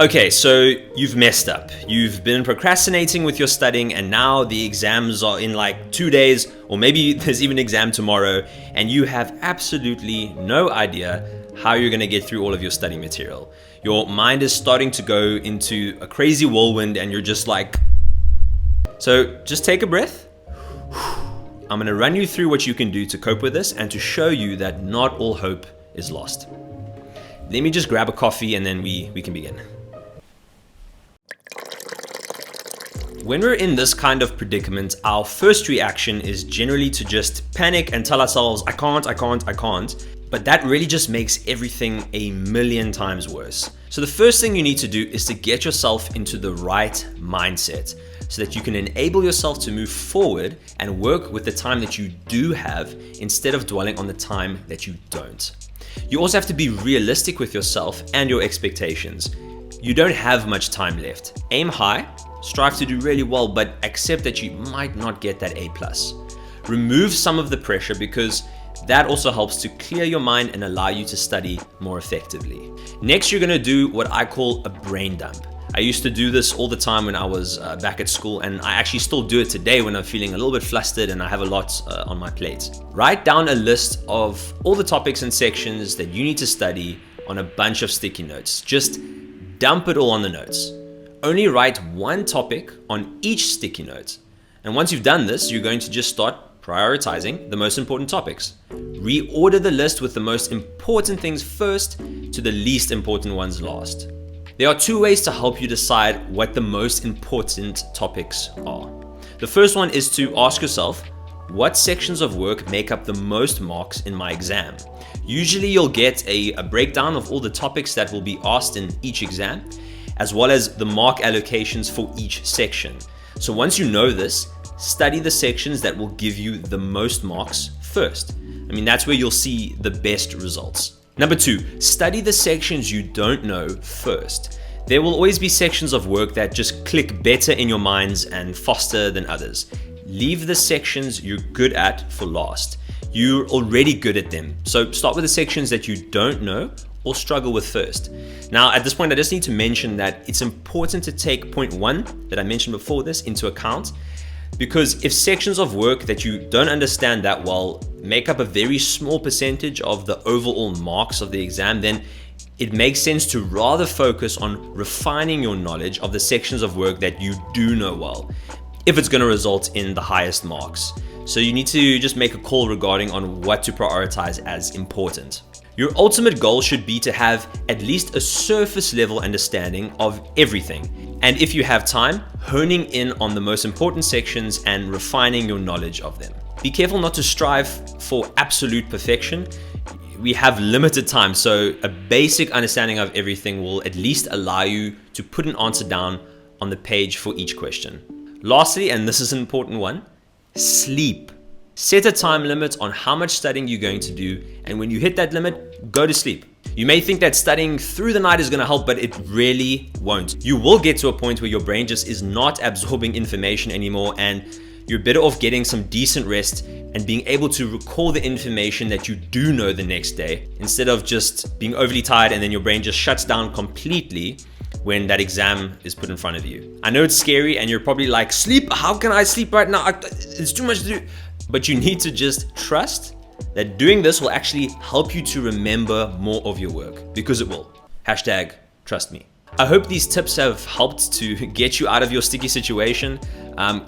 Okay, so you've messed up. You've been procrastinating with your studying, and now the exams are in like 2 days, or maybe there's even an exam tomorrow, and you have absolutely no idea how you're gonna get through all of your study material. Your mind is starting to go into a crazy whirlwind, and you're just like... So just take a breath. I'm gonna run you through what you can do to cope with this and to show you that not all hope is lost. Let me just grab a coffee and then we can begin. When we're in this kind of predicament, our first reaction is generally to just panic and tell ourselves, I can't. But that really just makes everything a million times worse. So the first thing you need to do is to get yourself into the right mindset so that you can enable yourself to move forward and work with the time that you do have instead of dwelling on the time that you don't. You also have to be realistic with yourself and your expectations. You don't have much time left. Aim high, strive to do really well, but accept that you might not get that A+. Remove some of the pressure because that also helps to clear your mind and allow you to study more effectively. Next, you're gonna do what I call a brain dump. I used to do this all the time when I was back at school, and I actually still do it today when I'm feeling a little bit flustered and I have a lot on my plate. Write down a list of all the topics and sections that you need to study on a bunch of sticky notes. Just dump it all on the notes. Only write one topic on each sticky note. And once you've done this, you're going to just start prioritizing the most important topics. Reorder the list with the most important things first to the least important ones last. There are two ways to help you decide what the most important topics are. The first one is to ask yourself, what sections of work make up the most marks in my exam? Usually you'll get a breakdown of all the topics that will be asked in each exam, as well as the mark allocations for each section. So once you know this, study the sections that will give you the most marks first. That's where you'll see the best results. Number 2, study the sections you don't know first. There will always be sections of work that just click better in your minds and faster than others. Leave the sections you're good at for last. You're already good at them, so start with the sections that you don't know or struggle with first. Now, at this point, I just need to mention that it's important to take point 1 that I mentioned before this into account, because if sections of work that you don't understand that well make up a very small percentage of the overall marks of the exam, then it makes sense to rather focus on refining your knowledge of the sections of work that you do know well, if it's going to result in the highest marks. So you need to just make a call regarding on what to prioritize as important. Your ultimate goal should be to have at least a surface level understanding of everything. And if you have time, honing in on the most important sections and refining your knowledge of them. Be careful not to strive for absolute perfection. We have limited time, so a basic understanding of everything will at least allow you to put an answer down on the page for each question. Lastly, and this is an important one, sleep. Set a time limit on how much studying you're going to do, and when you hit that limit, go to sleep. You may think that studying through the night is going to help, but it really won't. You will get to a point where your brain just is not absorbing information anymore, and you're better off getting some decent rest and being able to recall the information that you do know the next day, instead of just being overly tired and then your brain just shuts down completely when that exam is put in front of you. I know it's scary and you're probably like, sleep? How can I sleep right now? It's too much to do. But you need to just trust that doing this will actually help you to remember more of your work, because it will. # trust me. I hope these tips have helped to get you out of your sticky situation.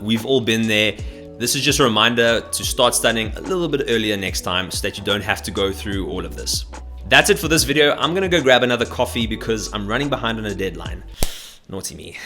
We've all been there. This is just a reminder to start studying a little bit earlier next time so that you don't have to go through all of this. That's it for this video. I'm gonna go grab another coffee because I'm running behind on a deadline. Naughty me.